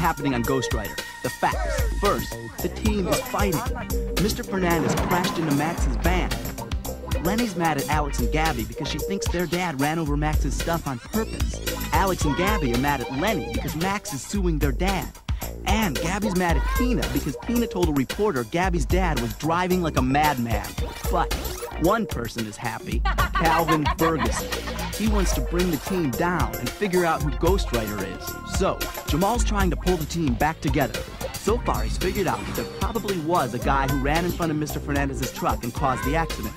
happening on Ghostwriter. The facts. First, the team is fighting. Mr. Fernandez crashed into Max's van. Lenny's mad at Alex and Gabby because she thinks their dad ran over Max's stuff on purpose. Alex and Gabby are mad at Lenny because Max is suing their dad. And Gabby's mad at Tina because Tina told a reporter Gabby's dad was driving like a madman. But one person is happy, Calvin Ferguson. He wants to bring the team down and figure out who Ghostwriter is. So, Jamal's trying to pull the team back together. So far, he's figured out that there probably was a guy who ran in front of Mr. Fernandez's truck and caused the accident.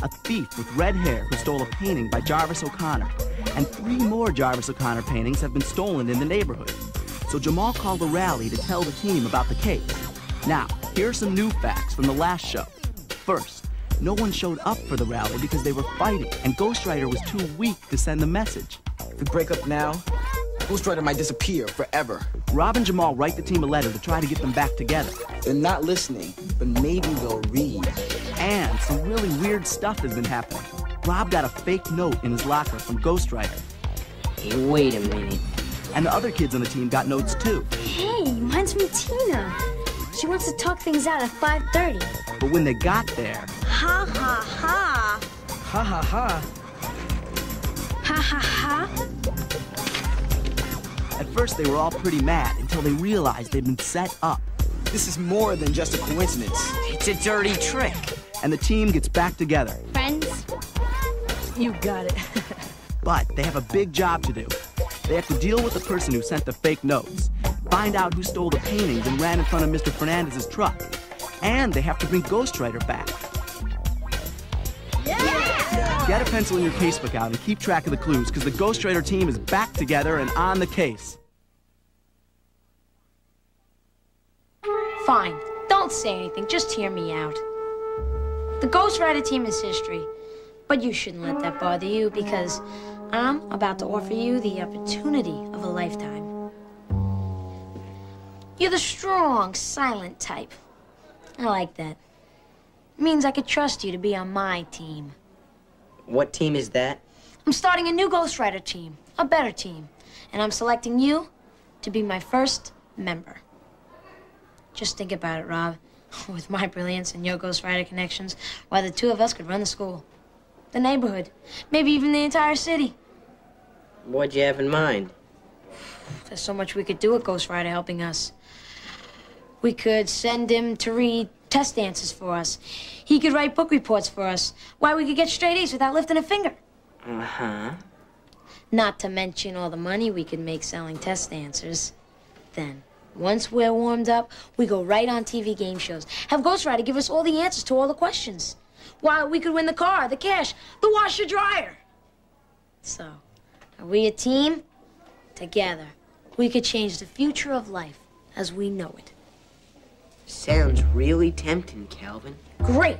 A thief with red hair who stole a painting by Jarvis O'Connor. And 3 more Jarvis O'Connor paintings have been stolen in the neighborhood. So Jamal called a rally to tell the team about the case. Now, here are some new facts from the last show. First, no one showed up for the rally because they were fighting, and Ghostwriter was too weak to send the message. If we break up now, Ghostwriter might disappear forever. Rob and Jamal write the team a letter to try to get them back together. They're not listening, but maybe they'll read. And some really weird stuff has been happening. Rob got a fake note in his locker from Ghostwriter. Hey, wait a minute. And the other kids on the team got notes too. Hey, mine's from Tina. She wants to talk things out at 5:30. But when they got there... Ha ha ha. Ha ha ha. Ha ha ha. At first, they were all pretty mad until they realized they'd been set up. This is more than just a coincidence. It's a dirty trick. And the team gets back together. Friends? You got it. But they have a big job to do. They have to deal with the person who sent the fake notes, find out who stole the paintings and ran in front of Mr. Fernandez's truck, and they have to bring Ghostwriter back. Yeah! Get a pencil in your casebook out and keep track of the clues, because the Ghostwriter team is back together and on the case. Fine. Don't say anything. Just hear me out. The Ghostwriter team is history, but you shouldn't let that bother you because I'm about to offer you the opportunity of a lifetime. You're the strong, silent type. I like that. It means I could trust you to be on my team. What team is that? I'm starting a new Ghostwriter team, a better team, and I'm selecting you to be my first member. Just think about it, Rob. With my brilliance and your Ghostwriter connections, why, the 2 of us could run the school, the neighborhood, maybe even the entire city. What'd you have in mind? There's so much we could do with Ghostwriter helping us. We could send him to read test answers for us. He could write book reports for us. Why, we could get straight A's without lifting a finger. Uh-huh. Not to mention all the money we could make selling test answers. Then, once we're warmed up, we go right on TV game shows. Have Ghostwriter give us all the answers to all the questions. Why, we could win the car, the cash, the washer-dryer. So, are we a team? Together, we could change the future of life as we know it. Sounds really tempting, Calvin. Great.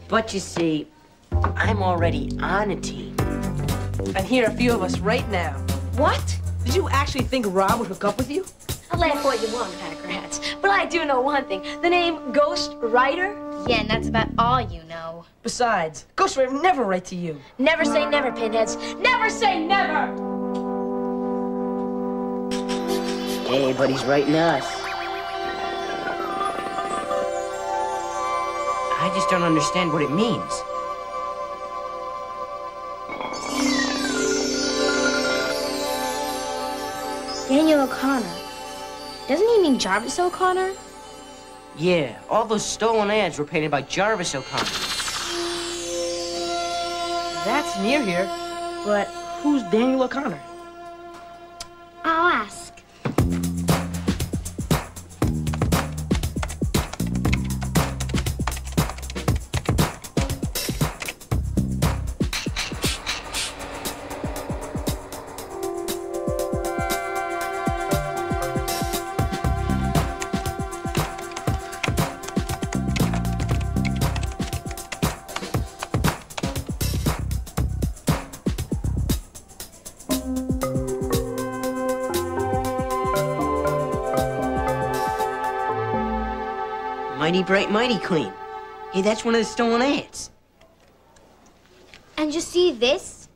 But you see, I'm already on a team. And here are a few of us right now. What? Did you actually think Rob would hook up with you? I'll laugh what you want, Packer Hats. But I do know one thing. The name Ghostwriter? Yeah, and that's about all you know. Besides, Ghostwriter would never write to you. Never say never, pinheads. Never say never! Hey, but he's writing us. I just don't understand what it means. Daniel O'Connor. Doesn't he mean Jarvis O'Connor? Yeah, all those stolen ads were painted by Jarvis O'Connor. That's near here, but who's Daniel O'Connor? I'll ask. Mighty bright, mighty clean. Hey, that's one of the stolen ads. And you see this?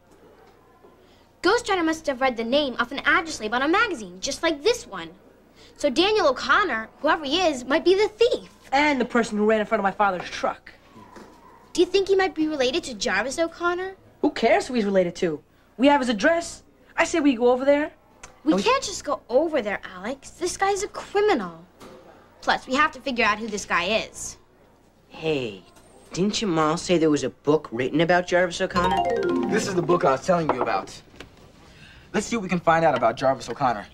Ghostwriter must have read the name off an address label on a magazine, just like this one. So Daniel O'Connor, whoever he is, might be the thief. And the person who ran in front of my father's truck. Do you think he might be related to Jarvis O'Connor? Who cares who he's related to? We have his address. I say we go over there. We can't just go over there, Alex. This guy's a criminal. Plus, we have to figure out who this guy is. Hey, didn't your mom say there was a book written about Jarvis O'Connor? This is the book I was telling you about. Let's see what we can find out about Jarvis O'Connor.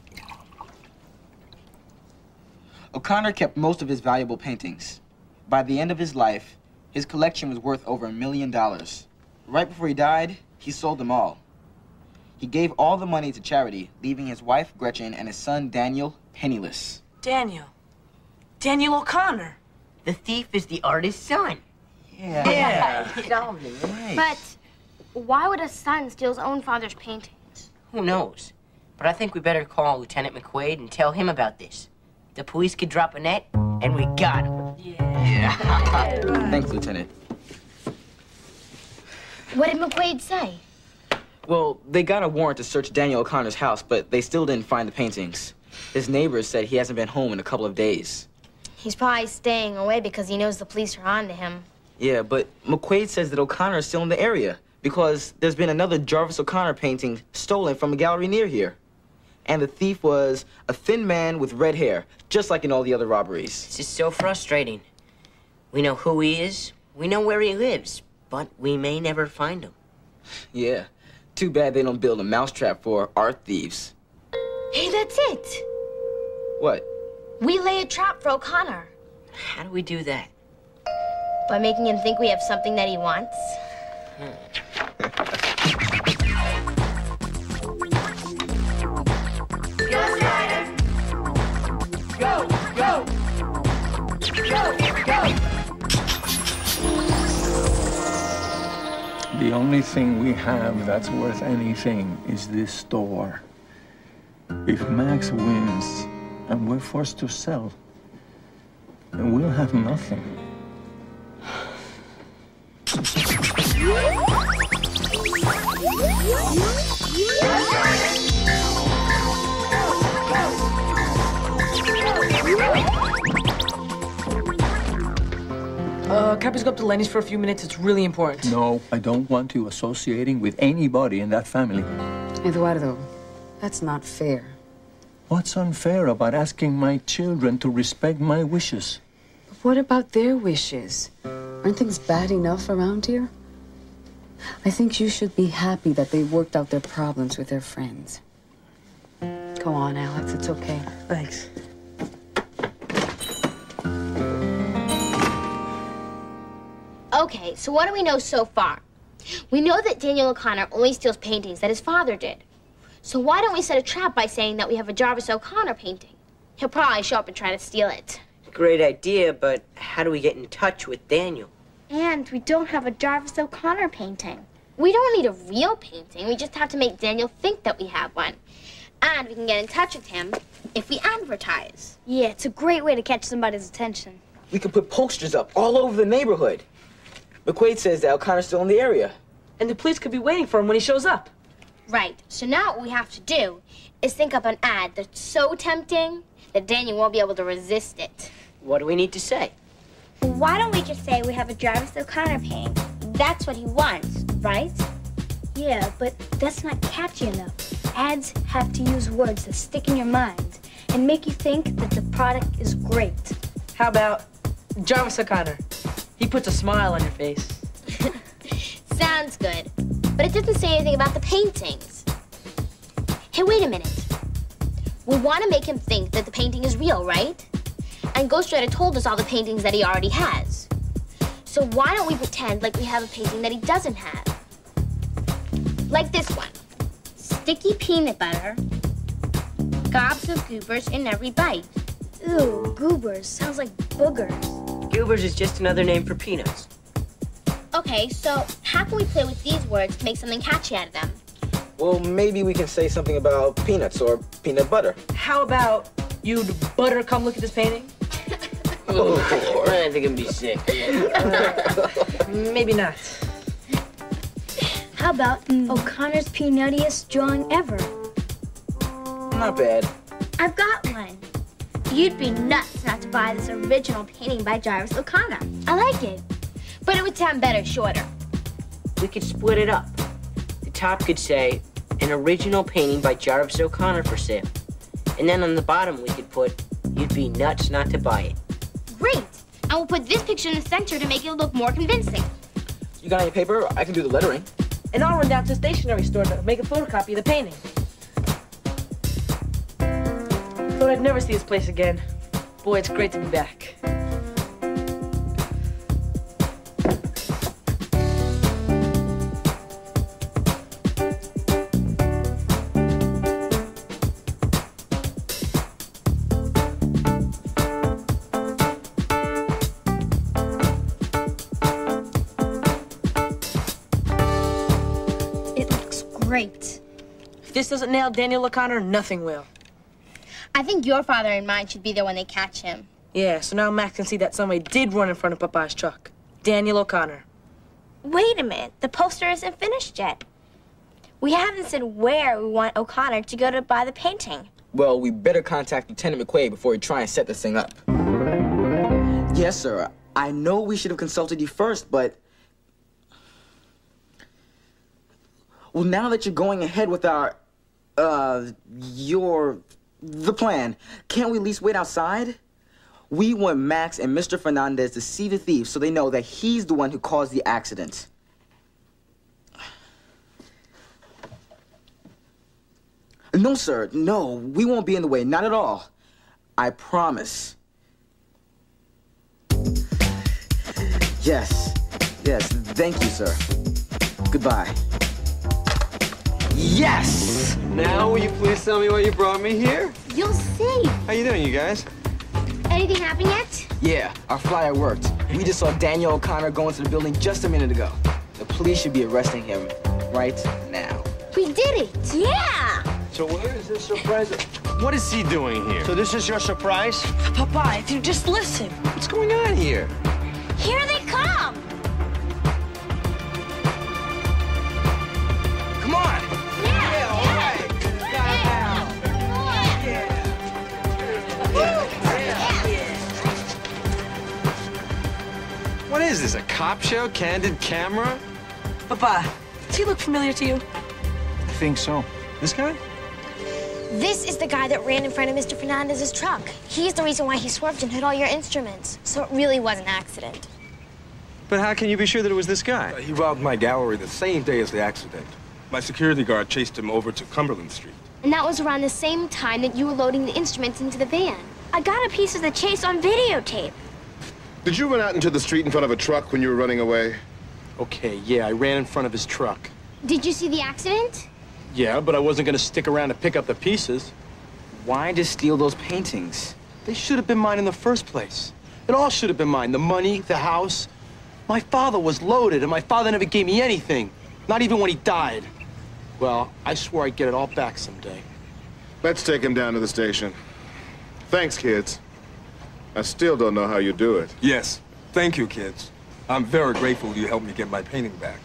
O'Connor kept most of his valuable paintings. By the end of his life, his collection was worth over $1 million. Right before he died, he sold them all. He gave all the money to charity, leaving his wife, Gretchen, and his son, Daniel, penniless. Daniel O'Connor. The thief is the artist's son. Yeah. Right. But why would a son steal his own father's paintings? Who knows? But I think we better call Lieutenant McQuaid and tell him about this. The police could drop a net, and we got him. Yeah. Thanks, Lieutenant. What did McQuaid say? Well, they got a warrant to search Daniel O'Connor's house, but they still didn't find the paintings. His neighbors said he hasn't been home in a couple of days. He's probably staying away because he knows the police are on to him. Yeah, but McQuaid says that O'Connor is still in the area because there's been another Jarvis O'Connor painting stolen from a gallery near here. And the thief was a thin man with red hair, just like in all the other robberies. This is so frustrating. We know who he is, we know where he lives, but we may never find him. Yeah. Too bad they don't build a mousetrap for art thieves. Hey, that's it. What? We lay a trap for O'Connor. How do we do that? By making him think we have something that he wants. Go, go! Go, go! The only thing we have that's worth anything is this store. If Max wins and we're forced to sell, then we'll have nothing. Can I please go up to Lenny's for a few minutes? It's really important. No, I don't want you associating with anybody in that family. Eduardo, that's not fair. What's unfair about asking my children to respect my wishes? But what about their wishes? Aren't things bad enough around here? I think you should be happy that they worked out their problems with their friends. Go on, Alex, it's okay. Thanks. Okay, so what do we know so far? We know that Daniel O'Connor only steals paintings that his father did. So why don't we set a trap by saying that we have a Jarvis O'Connor painting? He'll probably show up and try to steal it. Great idea, but how do we get in touch with Daniel? And we don't have a Jarvis O'Connor painting. We don't need a real painting. We just have to make Daniel think that we have one. And we can get in touch with him if we advertise. Yeah, it's a great way to catch somebody's attention. We could put posters up all over the neighborhood. McQuaid says that O'Connor's still in the area. And the police could be waiting for him when he shows up. Right. So now what we have to do is think up an ad that's so tempting that Daniel won't be able to resist it. What do we need to say? Why don't we just say we have a Jarvis O'Connor painting? That's what he wants, right? Yeah, but that's not catchy enough. Ads have to use words that stick in your mind and make you think that the product is great. How about Jarvis O'Connor? He puts a smile on your face. Sounds good, but it doesn't say anything about the paintings. Hey, wait a minute. We want to make him think that the painting is real, right? And Ghostwriter told us all the paintings that he already has. So why don't we pretend like we have a painting that he doesn't have? Like this one. Sticky peanut butter, gobs of goobers in every bite. Ooh, goobers. Sounds like boogers. Goobers is just another name for peanuts. Okay, so how can we play with these words to make something catchy out of them? Well, maybe we can say something about peanuts or peanut butter. How about you'd butter come look at this painting? Oh, I think I'm be sick. Maybe not. How about O'Connor's peanuttiest drawing ever? Not bad. I've got one. You'd be nuts not to buy this original painting by Jarvis O'Connor. I like it, but it would sound better shorter. We could split it up. The top could say, an original painting by Jarvis O'Connor for sale. And then on the bottom we could put, you'd be nuts not to buy it. Great. And we'll put this picture in the center to make it look more convincing. You got any paper? I can do the lettering. And I'll run down to the stationery store to make a photocopy of the painting. Thought I'd never see this place again. Boy, it's great to be back. Great. If this doesn't nail Daniel O'Connor, nothing will. I think your father and mine should be there when they catch him. Yeah, so now Max can see that somebody did run in front of Papa's truck. Daniel O'Connor. Wait a minute. The poster isn't finished yet. We haven't said where we want O'Connor to go to buy the painting. Well, we better contact Lieutenant McQuaid before we try and set this thing up. Yes, sir. I know we should have consulted you first, but... Well, now that you're going ahead with our, the plan, can't we at least wait outside? We want Max and Mr. Fernandez to see the thief so they know that he's the one who caused the accident. No, sir, no, we won't be in the way, not at all. I promise. Yes, thank you, sir. Goodbye. Yes! Now, will you please tell me why you brought me here? You'll see. How you doing, you guys? Anything happen yet? Yeah, our flyer worked. We just saw Daniel O'Connor go into the building just a minute ago. The police should be arresting him right now. We did it! Yeah! So where is this surprise? What is he doing here? So this is your surprise? Papa, if you just listen. What's going on here? Here they come! Come on! What is this, a cop show? Candid camera? Papa, does he look familiar to you? I think so. This guy? This is the guy that ran in front of Mr. Fernandez's truck. He's the reason why he swerved and hit all your instruments. So it really was an accident. But how can you be sure that it was this guy? He robbed my gallery the same day as the accident. My security guard chased him over to Cumberland Street. And that was around the same time that you were loading the instruments into the van. I got a piece of the chase on videotape. Did you run out into the street in front of a truck when you were running away? Okay, yeah, I ran in front of his truck. Did you see the accident? Yeah, but I wasn't gonna stick around to pick up the pieces. Why just steal those paintings? They should have been mine in the first place. It all should have been mine. The money, the house. My father was loaded, and my father never gave me anything. Not even when he died. Well, I swore I'd get it all back someday. Let's take him down to the station. Thanks, kids. I still don't know how you do it. Yes, thank you, kids. I'm very grateful you helped me get my painting back.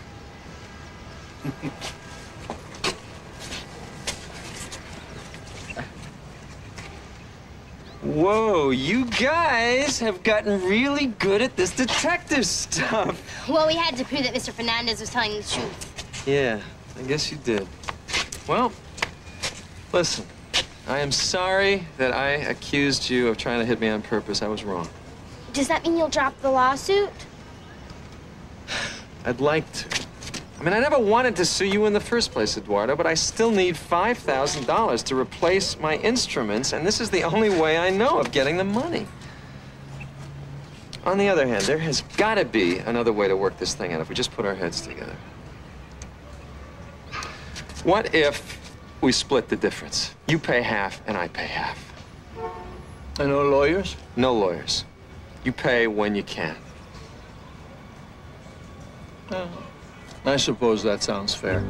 Whoa, you guys have gotten really good at this detective stuff. Well, we had to prove that Mr. Fernandez was telling the truth. Yeah, I guess you did. Well, listen, I am sorry that I accused you of trying to hit me on purpose. I was wrong. Does that mean you'll drop the lawsuit? I'd like to. I mean, I never wanted to sue you in the first place, Eduardo, but I still need $5,000 to replace my instruments, and this is the only way I know of getting the money. On the other hand, there has got to be another way to work this thing out if we just put our heads together. What if we split the difference? You pay half, and I pay half. And no lawyers? No lawyers. You pay when you can. I suppose that sounds fair.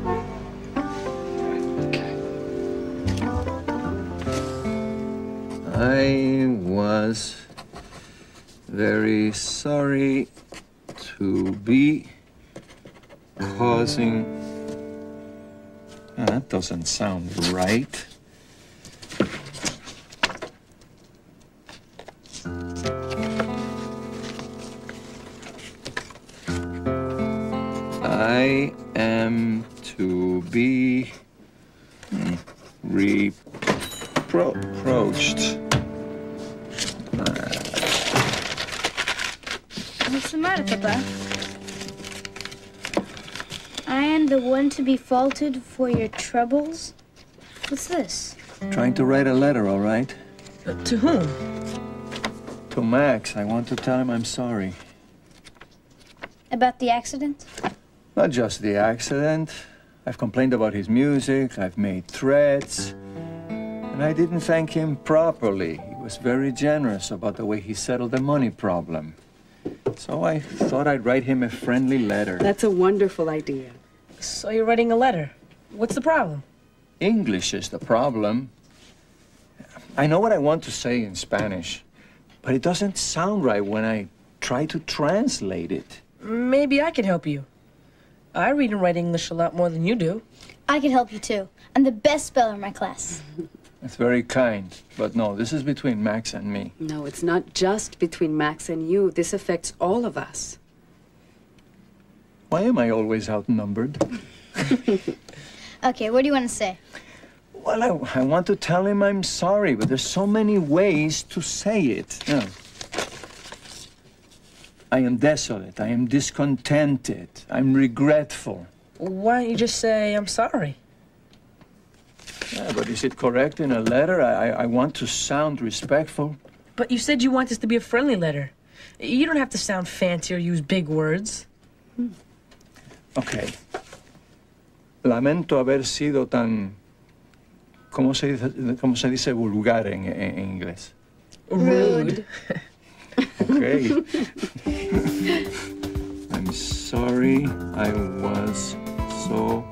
Okay. I was very sorry to be causing... Oh, that doesn't sound right. I am to be reproached. What's the matter, Papa? I am the one to be faulted for your troubles? What's this? Trying to write a letter, all right? To whom? To Max. I want to tell him I'm sorry. About the accident? Not just the accident. I've complained about his music, I've made threats, and I didn't thank him properly. He was very generous about the way he settled the money problem. So I thought I'd write him a friendly letter. That's a wonderful idea. So you're writing a letter. What's the problem? English is the problem. I know what I want to say in Spanish, but it doesn't sound right when I try to translate it. Maybe I can help you. I read and write English a lot more than you do. I can help you too. I'm the best speller in my class. That's very kind, but no, this is between Max and me. No, it's not just between Max and you. This affects all of us. Why am I always outnumbered? Okay, what do you want to say? Well, I want to tell him I'm sorry, but there's so many ways to say it. Yeah. I am desolate, I am discontented, I'm regretful. Why don't you just say, I'm sorry? Yeah, but is it correct in a letter? I want to sound respectful. But you said you want this to be a friendly letter. You don't have to sound fancy or use big words. Okay. Lamento haber sido tan... ¿Cómo se dice vulgar en inglés? Rude. Okay. I'm sorry I was so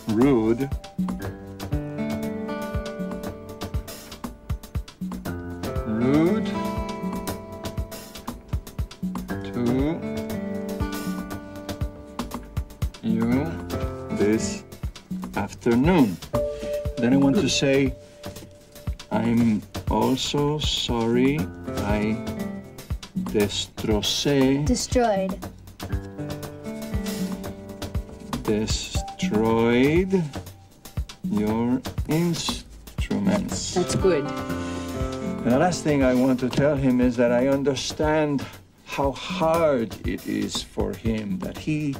rude. Rude to you this afternoon. Then I want to say, I'm also sorry I destroyed your instruments. That's good. And the last thing I want to tell him is that I understand how hard it is for him, that he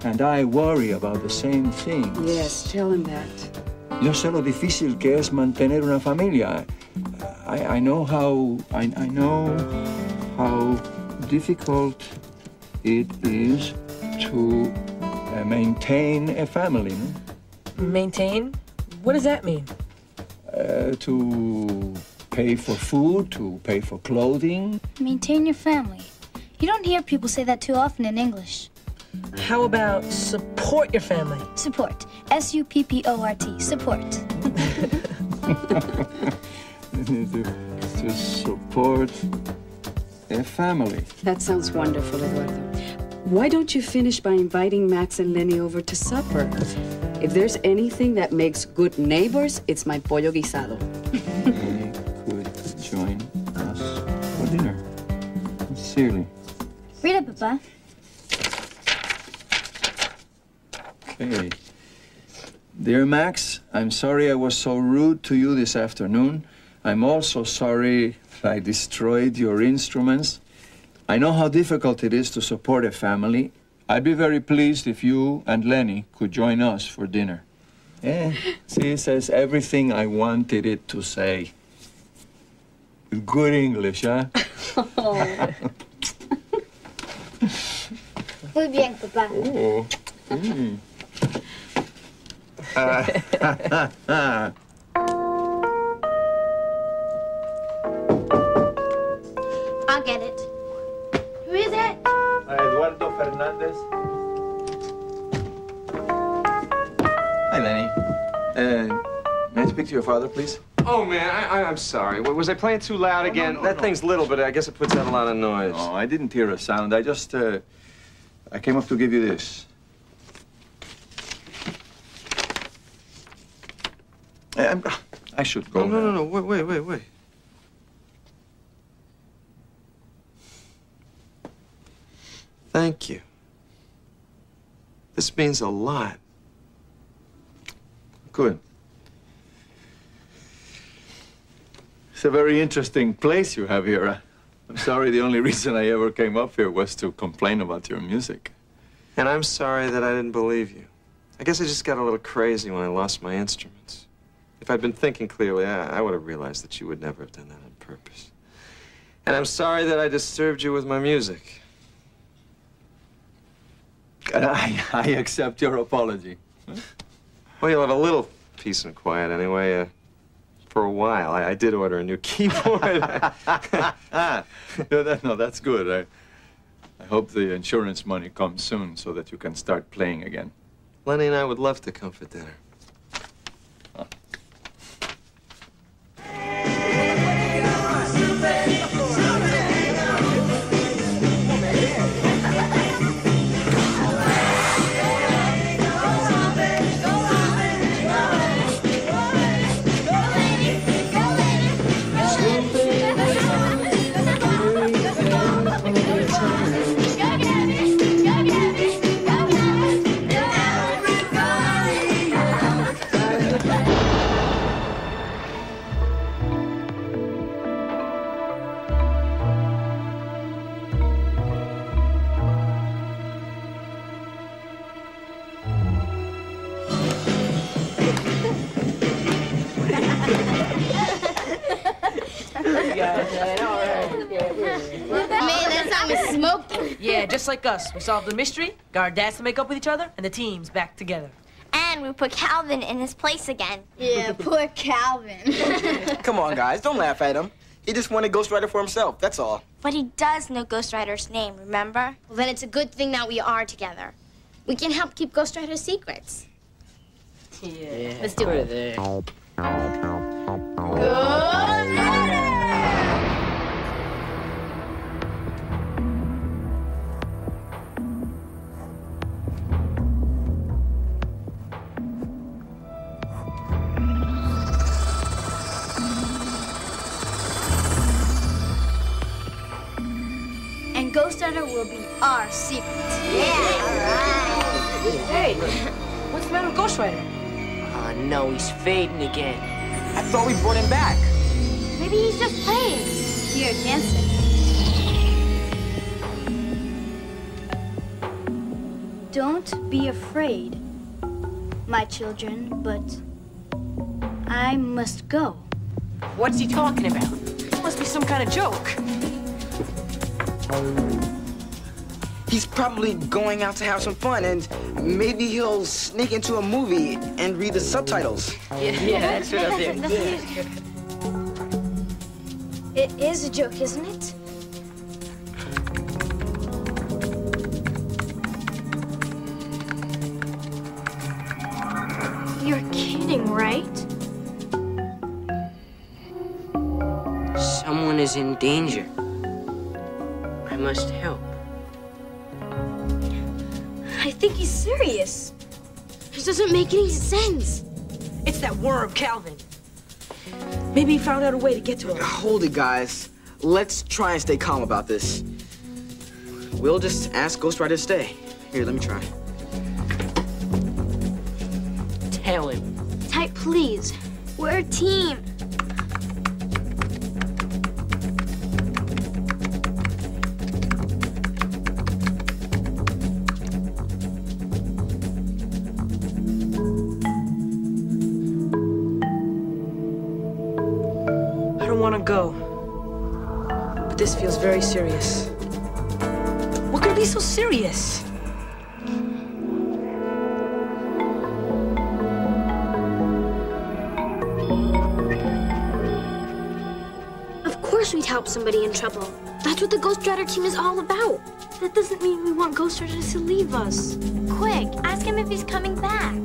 and I worry about the same things. Yes, tell him that. Yo sé lo difícil que es mantener una familia. I know how difficult it is to maintain a family. No? Maintain? What does that mean? To pay for food, to pay for clothing. Maintain your family. You don't hear people say that too often in English. How about support your family? Support. S-U-P-P-O-R-T. Support. To support a family. That sounds wonderful, Eduardo. Why don't you finish by inviting Max and Lenny over to supper? If there's anything that makes good neighbors, it's my pollo guisado. They could join us for dinner. Sincerely. Read it, Papa. Okay. Dear Max, I'm sorry I was so rude to you this afternoon. I'm also sorry I destroyed your instruments. I know how difficult it is to support a family. I'd be very pleased if you and Lenny could join us for dinner. See, it says everything I wanted it to say. Good English, huh? Muy bien, Papa. Oh. I'll get it. Who is it? Eduardo Fernandez. Hi, Lenny. May I speak to your father, please? Oh, man, I'm sorry. Was I playing too loud again? No, that thing's little, but I guess it puts out a lot of noise. No, I didn't hear a sound. I just, I came up to give you this. I should go. No. Wait. Thank you. This means a lot. Good. It's a very interesting place you have here. I'm sorry, the only reason I ever came up here was to complain about your music. And I'm sorry that I didn't believe you. I guess I just got a little crazy when I lost my instruments. If I'd been thinking clearly, I would have realized that you would never have done that on purpose. And I'm sorry that I disturbed you with my music. And I accept your apology. Well, you'll have a little peace and quiet anyway. For a while, I did order a new keyboard. No, that's good. I hope the insurance money comes soon so that you can start playing again. Lenny and I would love to come for dinner. Yeah, just like us. We solved the mystery, got our dads to make up with each other, and the team's back together. And we put Calvin in his place again. Yeah, poor Calvin. Come on, guys, don't laugh at him. He just wanted Ghostwriter for himself, that's all. But he does know Ghostwriter's name, remember? Well, then it's a good thing that we are together. We can help keep Ghostwriter's secrets. Yeah, Let's do it. There. And Ghostwriter will be our secret. Hey, what's the matter with Ghostwriter? Oh, no, he's fading again. I thought we brought him back. Maybe he's just playing. Here, dance it. Don't be afraid, my children, but I must go. What's he talking about? Must be some kind of joke. He's probably going out to have some fun, and maybe he'll sneak into a movie and read the subtitles. Yeah, that's what I'm doing. It is a joke, isn't it? You're kidding, right? Someone is in danger. I must help. I think he's serious. This doesn't make any sense. It's that worm, Calvin. Maybe he found out a way to get to him. Hold it, guys. Let's try and stay calm about this. We'll just ask Ghostwriter to stay. Here, let me try. Tell him. Type, please. We're a team. I don't want to go. But this feels very serious. What could be so serious? Of course we'd help somebody in trouble. That's what the Ghostwriter team is all about. That doesn't mean we want Ghostwriter to leave us. Quick, ask him if he's coming back.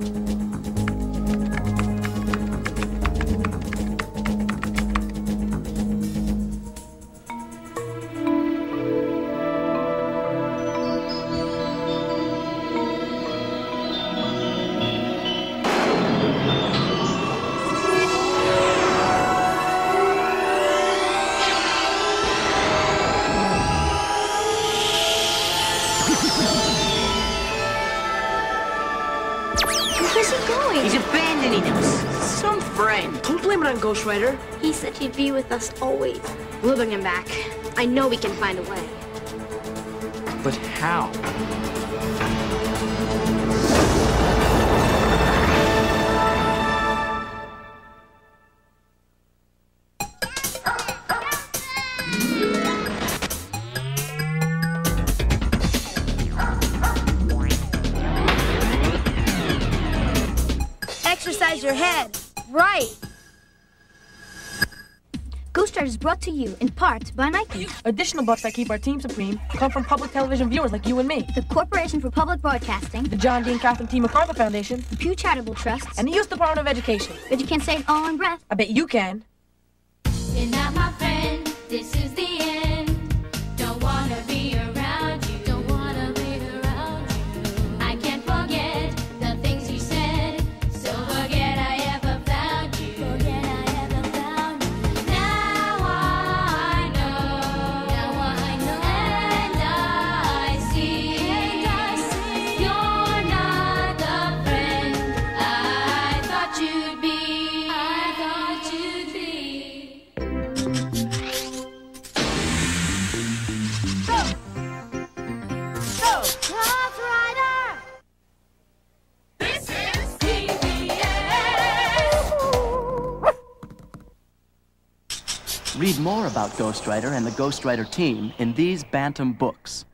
brain. Don't blame it on Ghostwriter. He said he'd be with us always. We'll bring him back. I know we can find a way. But how? Exercise your head. Right. Ghostwriter is brought to you in part by Nike. Additional bucks that keep our team supreme come from public television viewers like you and me. The Corporation for Public Broadcasting. The John D. and Catherine T. MacArthur Foundation. The Pew Charitable Trusts. And the U.S. Department of Education. Bet you can't say it all in breath. I bet you can. You're not my friend. This is the end. Don't wanna be around you. Don't wanna be around you. I can't forget the things you said. So forget I ever found you. Forget I ever found you. Now I know. Now I know. And I see. You're not the friend I thought you'd be. I thought you'd be. Read more about Ghostwriter and the Ghostwriter team in these Bantam books.